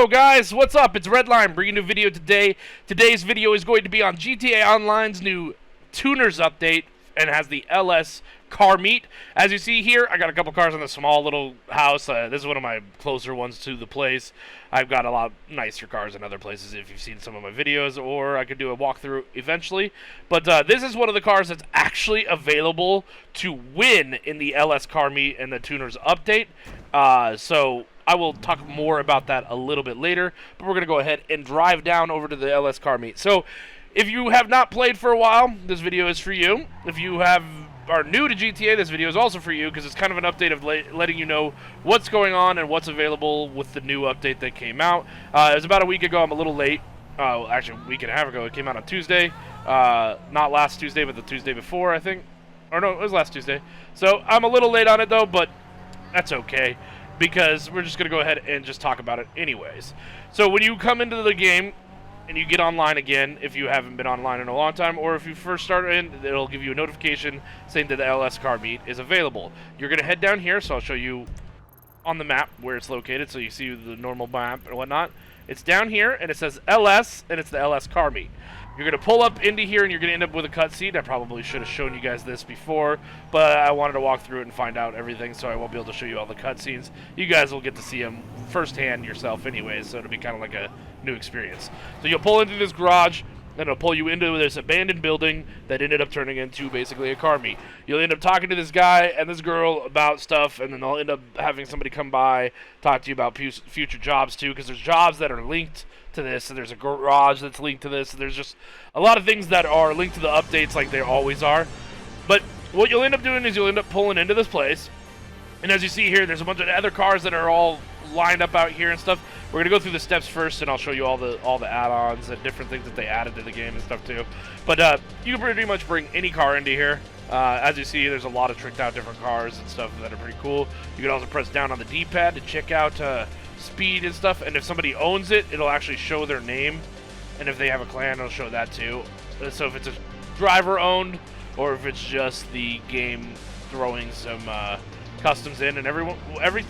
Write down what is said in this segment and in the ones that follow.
Yo guys, what's up? It's Redline bringing you a video today. Today's video is going to be on GTA Online's new tuners update and has the LS car meet. As you see here, I got a couple cars in this small little house. This is one of my closer ones to the place. I've got a lot nicer cars in other places if you've seen some of my videos, or I could do a walkthrough eventually. But this is one of the cars that's actually available to win in the LS car meet and the tuners update. So I will talk more about that a little bit later, but we're going to go ahead and drive down over to the LS car meet. So if you have not played for a while, this video is for you. If you are new to GTA, this video is also for you because it's kind of an update of letting you know what's going on and what's available with the new update that came out. It was about a week ago. I'm a little late. Actually, a week and a half ago. It came out on Tuesday. Not last Tuesday, but the Tuesday before, I think. Or no, it was last Tuesday. So I'm a little late on it, though, but that's okay, because we're just going to go ahead and just talk about it anyways. So when you come into the game and you get online again, if you haven't been online in a long time, or if you first start in, it'll give you a notification saying that the LS car meet is available. You're going to head down here, so I'll show you on the map where it's located, so you see the normal map and whatnot. It's down here, and it says LS, and it's the LS car meet. You're going to pull up into here, and you're going to end up with a cutscene. I probably should have shown you guys this before, but I wanted to walk through it and find out everything, so I won't be able to show you all the cutscenes. You guys will get to see them firsthand yourself anyways, so it'll be kind of like a new experience. So you'll pull into this garage, and it'll pull you into this abandoned building that ended up turning into basically a car meet. You'll end up talking to this guy and this girl about stuff, and then they'll end up having somebody come by, talk to you about future jobs too, because there's jobs that are linked to this, and there's a garage that's linked to this, and there's just a lot of things that are linked to the updates like they always are. But what you'll end up doing is you'll end up pulling into this place, and as you see here, there's a bunch of other cars that are all lined up out here and stuff. We're gonna go through the steps first, and I'll show you all the add-ons and different things that they added to the game and stuff too. But you can pretty much bring any car into here. As you see, there's a lot of tricked out different cars and stuff that are pretty cool. You can also press down on the D-pad to check out speed and stuff, and if somebody owns it, it'll actually show their name, and if they have a clan, it'll show that too. So if it's a driver owned, or if it's just the game throwing some customs in, and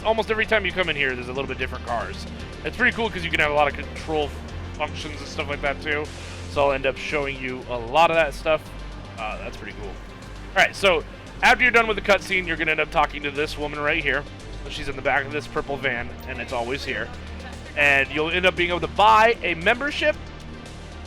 almost every time you come in here, there's a little bit different cars. It's pretty cool because you can have a lot of control functions and stuff like that too. So I'll end up showing you a lot of that stuff. That's pretty cool. All right, so after you're done with the cutscene, you're gonna end up talking to this woman right here. She's in the back of this purple van, and it's always here. And you'll end up being able to buy a membership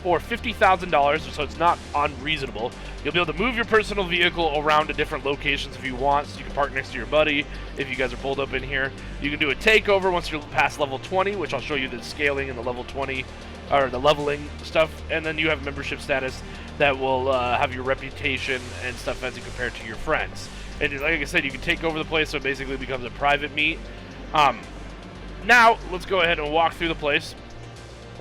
for $50,000, so it's not unreasonable. You'll be able to move your personal vehicle around to different locations if you want, so you can park next to your buddy if you guys are pulled up in here. You can do a takeover once you're past level 20, which I'll show you the scaling and the level 20, or the leveling stuff. And then you have membership status that will have your reputation and stuff as you compare to your friends. And like I said, you can take over the place, so it basically becomes a private meet. Now, let's go ahead and walk through the place.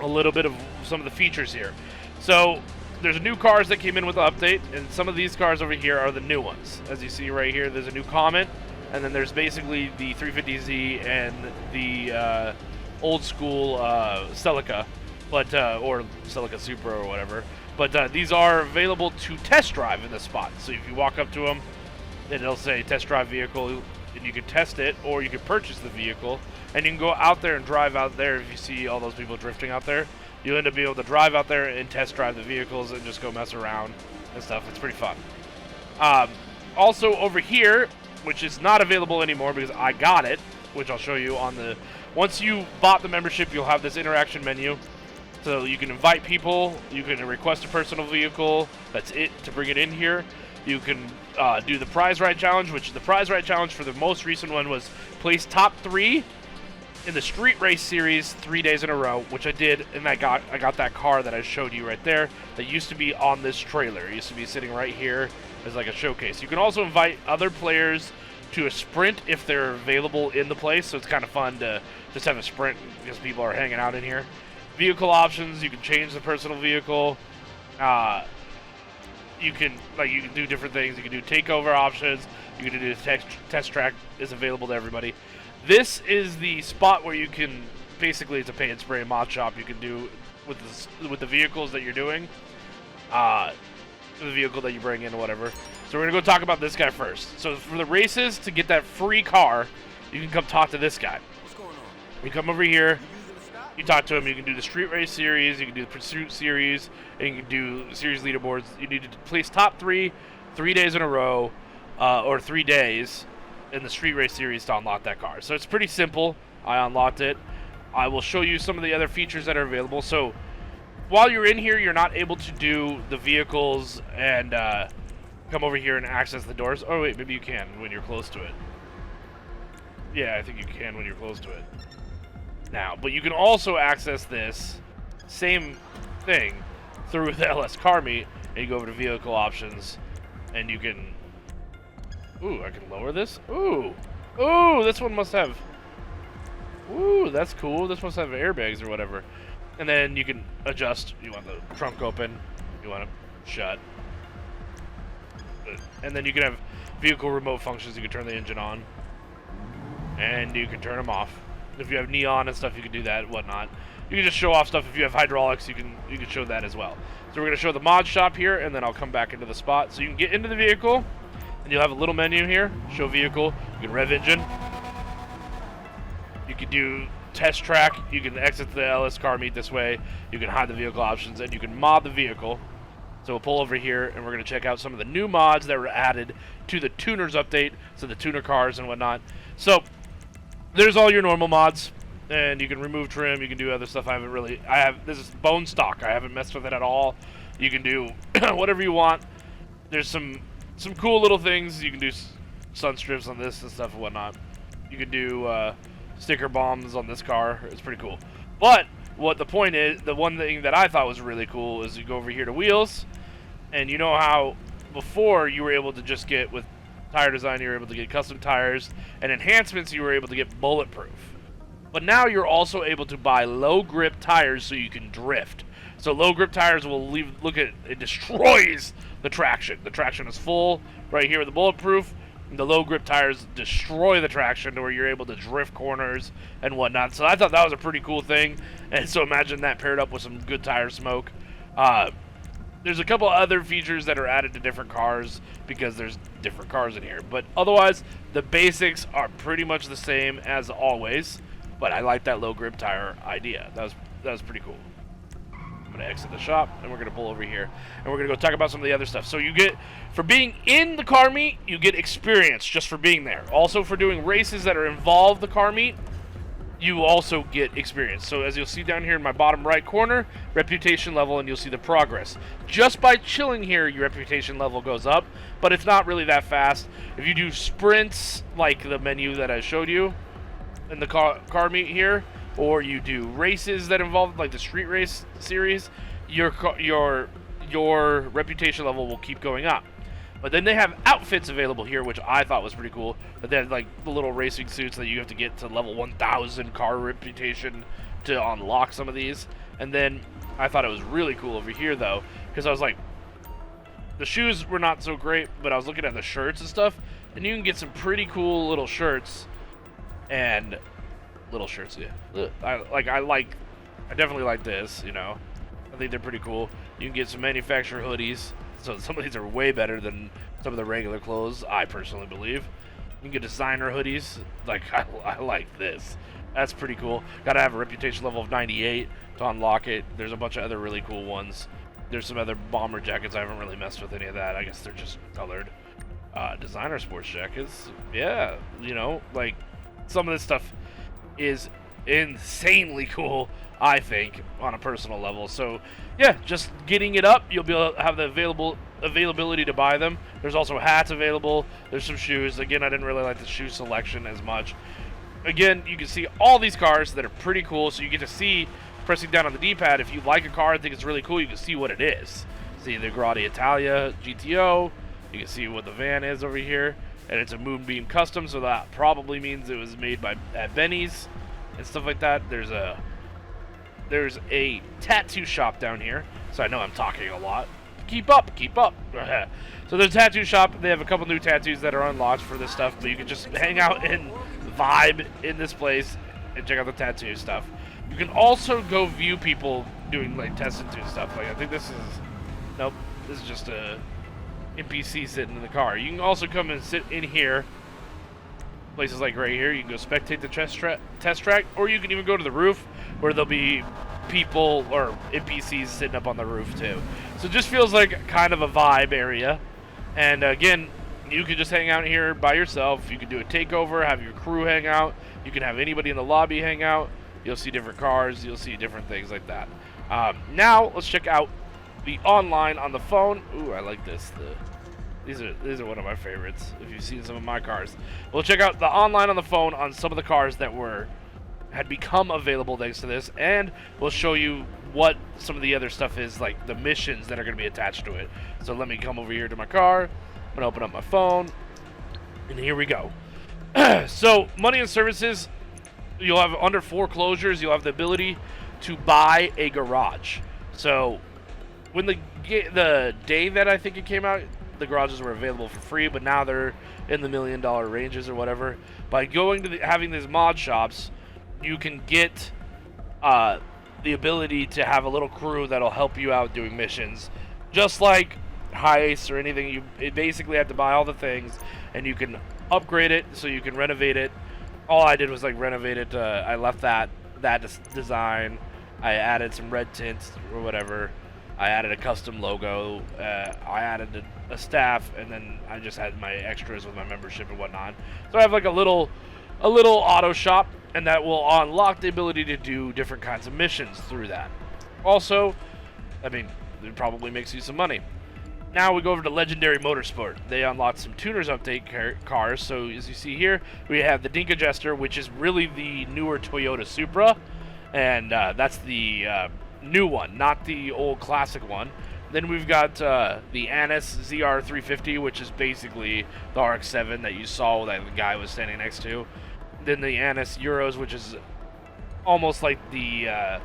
A little bit of some of the features here. So, there's new cars that came in with the update, and some of these cars over here are the new ones. As you see right here, there's a new Comet, and then there's basically the 350Z and the old school Celica, but or Celica Supra or whatever. But these are available to test drive in this spot. So if you walk up to them, and it'll say test drive vehicle, and you can test it, or you can purchase the vehicle, and you can go out there and drive out there. If you see all those people drifting out there, you'll end up being able to drive out there and test drive the vehicles and just go mess around and stuff. It's pretty fun. Also over here, which is not available anymore because I got it, which I'll show you on the... Once you bought the membership, you'll have this interaction menu. So you can invite people, you can request a personal vehicle, that's it, to bring it in here. You can do the prize ride challenge, which the prize ride challenge for the most recent one was place top 3 in the street race series 3 days in a row, which I did, and I got that car that I showed you right there that used to be on this trailer. It used to be sitting right here as like a showcase. You can also invite other players to a sprint if they're available in the place, so it's kind of fun to just have a sprint because people are hanging out in here. Vehicle options, you can change the personal vehicle. You can do different things. You can do takeover options. You can do the test track is available to everybody. This is the spot where you can basically, it's a pay and spray mod shop you can do with the vehicles that you're doing, the vehicle that you bring in or whatever. So we're gonna go talk about this guy first. So for the races, to get that free car, you can come talk to this guy. What's going on? You come over here. You using the stop? You talk to him. You can do the street race series. You can do the pursuit series, and you can do series leaderboards. You need to place top 3 days in a row, or 3 days in the street race series to unlock that car. So it's pretty simple. I unlocked it. I will show you some of the other features that are available. So while you're in here, you're not able to do the vehicles and come over here and access the doors. Oh wait, maybe you can when you're close to it. Yeah, I think you can when you're close to it. Now, but you can also access this same thing through the LS car meet, and you go over to vehicle options, and you can. Ooh, I can lower this. Ooh, this one must have. Ooh, that's cool. This must have airbags or whatever. And then you can adjust. You want the trunk open. You want it shut. And then you can have vehicle remote functions. You can turn the engine on, and you can turn them off. If you have neon and stuff, you can do that and whatnot. You can just show off stuff. If you have hydraulics, you can show that as well. So we're going to show the mod shop here, and then I'll come back into the spot. So you can get into the vehicle, and you'll have a little menu here. Show vehicle. You can rev engine. You can do test track. You can exit the LS car meet this way. You can hide the vehicle options, and you can mod the vehicle. So we'll pull over here, and we're going to check out some of the new mods that were added to the tuners update, so the tuner cars and whatnot. So there's all your normal mods, and you can remove trim. You can do other stuff. This is bone stock. I haven't messed with it at all. You can do whatever you want. There's some cool little things. You can do sun strips on this and stuff and whatnot. You can do sticker bombs on this car. It's pretty cool. But what the point is, the one thing that I thought was really cool is you go over here to wheels, and you know how before you were able to just get with tire design, you were able to get custom tires, and enhancements, you were able to get bulletproof. But now you're also able to buy low grip tires so you can drift. So low grip tires will it destroys the traction. The traction is full right here with the bulletproof. And the low grip tires destroy the traction to where you're able to drift corners and whatnot. So I thought that was a pretty cool thing. And so imagine that paired up with some good tire smoke. There's a couple other features that are added to different cars because there's different cars in here. But otherwise, the basics are pretty much the same as always. But I like that low grip tire idea. That was pretty cool. I'm going to exit the shop, and we're going to pull over here. And we're going to go talk about some of the other stuff. So you get, for being in the car meet, you get experience just for being there. Also for doing races that are involved the car meet, you also get experience. So as you'll see down here in my bottom right corner, reputation level, and you'll see the progress. Just by chilling here, your reputation level goes up, but it's not really that fast. If you do sprints, like the menu that I showed you in the car meet here, or you do races that involve like the street race series, your reputation level will keep going up. But then they have outfits available here, which I thought was pretty cool. But then, like, the little racing suits that you have to get to level 1,000 car reputation to unlock some of these. And then I thought it was really cool over here, though, because I was like, the shoes were not so great, but I was looking at the shirts and stuff, and you can get some pretty cool little shirts. And little shirts, yeah. I definitely like this, you know. I think they're pretty cool. You can get some manufacturer hoodies. So some of these are way better than some of the regular clothes, I personally believe. You can get designer hoodies. Like, I like this. That's pretty cool. Gotta have a reputation level of 98 to unlock it. There's a bunch of other really cool ones. There's some other bomber jackets. I haven't really messed with any of that. I guess they're just colored. Designer sports jackets. Yeah, you know, like, some of this stuff is insanely cool, I think, on a personal level. So yeah, just getting it up, you'll be able to have the availability to buy them. There's also hats available. There's some shoes. Again, I didn't really like the shoe selection as much. Again, you can see all these cars that are pretty cool, so you get to see, pressing down on the D-pad, if you like a car and think it's really cool, you can see what it is. See the Grotti Italia GTO. You can see what the van is over here, and it's a Moonbeam Custom, so that probably means it was made at Benny's and stuff like that. There's a tattoo shop down here, so I know I'm talking a lot. Keep up. So there's a tattoo shop. They have a couple new tattoos that are unlocked for this stuff, but you can just hang out and vibe in this place and check out the tattoo stuff. You can also go view people doing like test and do stuff. Like, I think this is just a NPC sitting in the car. You can also come and sit in here. Places like right here, you can go spectate the test track, or you can even go to the roof. where there'll be people or NPCs sitting up on the roof too. So it just feels like kind of a vibe area. And again, you can just hang out here by yourself. You can do a takeover, have your crew hang out. You can have anybody in the lobby hang out. You'll see different cars. You'll see different things like that. Now let's check out the online on the phone. Ooh, I like this. These are one of my favorites. If you've seen some of my cars, we'll check out the online on the phone on some of the cars that had become available thanks to this, and we'll show you what some of the other stuff is, like the missions that are going to be attached to it. So let me come over here to my car. I'm going to open up my phone, and here we go. So money and services, you'll have under foreclosures, you'll have the ability to buy a garage. So when the day that I think it came out, the garages were available for free, but now they're in the $1 million ranges or whatever. By going to having these mod shops, you can get the ability to have a little crew that'll help you out doing missions, just like heists or anything. You basically have to buy all the things, and you can upgrade it so you can renovate it. All I did was like renovate it. I left that design. I added some red tints or whatever. I added a custom logo. I added a staff, and then I just had my extras with my membership and whatnot. So I have like a little auto shop, and that will unlock the ability to do different kinds of missions through that. Also, I mean, it probably makes you some money. Now we go over to Legendary Motorsport. They unlocked some tuners update cars. So as you see here, we have the Dinka Jester, which is really the newer Toyota Supra, and that's the new one, not the old classic one. Then we've got the Annis ZR350, which is basically the RX-7 that you saw that the guy was standing next to. Then the Annis Euros, which is almost like the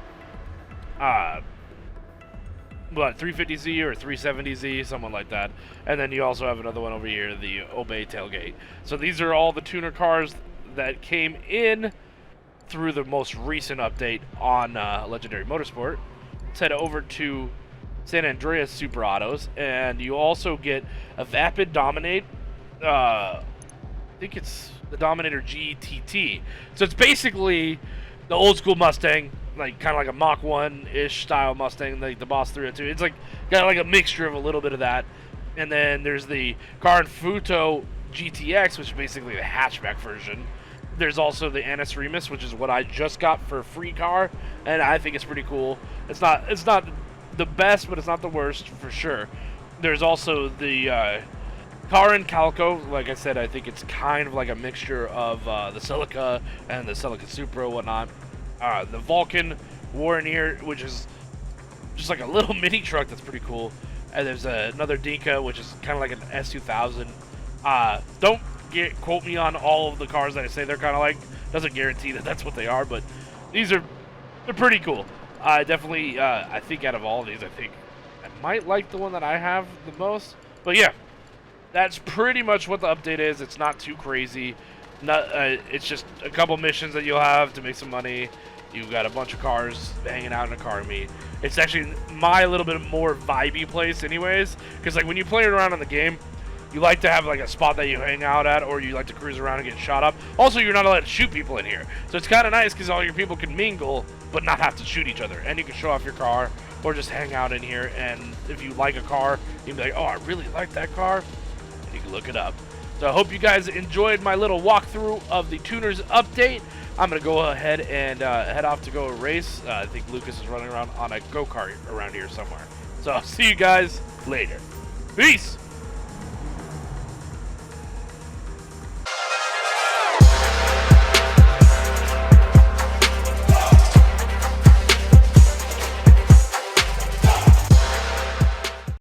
350Z or 370Z, someone like that. And then you also have another one over here, the Obey tailgate. So these are all the tuner cars that came in through the most recent update on Legendary Motorsport. Let's head over to San Andreas Super Autos, and you also get a Vapid Dominate. I think it's the Dominator GTT. So it's basically the old school Mustang, like kind of like a Mach 1-ish style Mustang, like the Boss 302. It's like got like a mixture of a little bit of that. And then there's the Car Futo GTX, which is basically the hatchback version. There's also the Annis Remus, which is what I just got for a free car, and I think it's pretty cool. It's not the best, but it's not the worst for sure. There's also the Karin Calico. Like I said, I think it's kind of like a mixture of the Celica and the Celica Supra and whatnot. The Vulcan Warrior, which is just like a little mini truck that's pretty cool. And there's another Dinka, which is kind of like an S2000. Don't quote me on all of the cars that I say they're kind of like. Doesn't guarantee that that's what they are, but they're pretty cool. Definitely, I think out of all of these, I think I might like the one that I have the most. But yeah, that's pretty much what the update is. It's not too crazy. It's just a couple missions that you'll have to make some money. You've got a bunch of cars hanging out in a car meet. It's actually my little bit more vibey place anyways, because like when you play around in the game, you like to have like a spot that you hang out at, or you like to cruise around and get shot up. Also, you're not allowed to shoot people in here. So it's kind of nice because all your people can mingle, but not have to shoot each other. And you can show off your car, or just hang out in here. And if you like a car, you can be like, oh, I really like that car. And you can look it up. So I hope you guys enjoyed my little walkthrough of the Tuners update. I'm going to go ahead and head off to go race. I think Lucas is running around on a go-kart around here somewhere. So I'll see you guys later. Peace!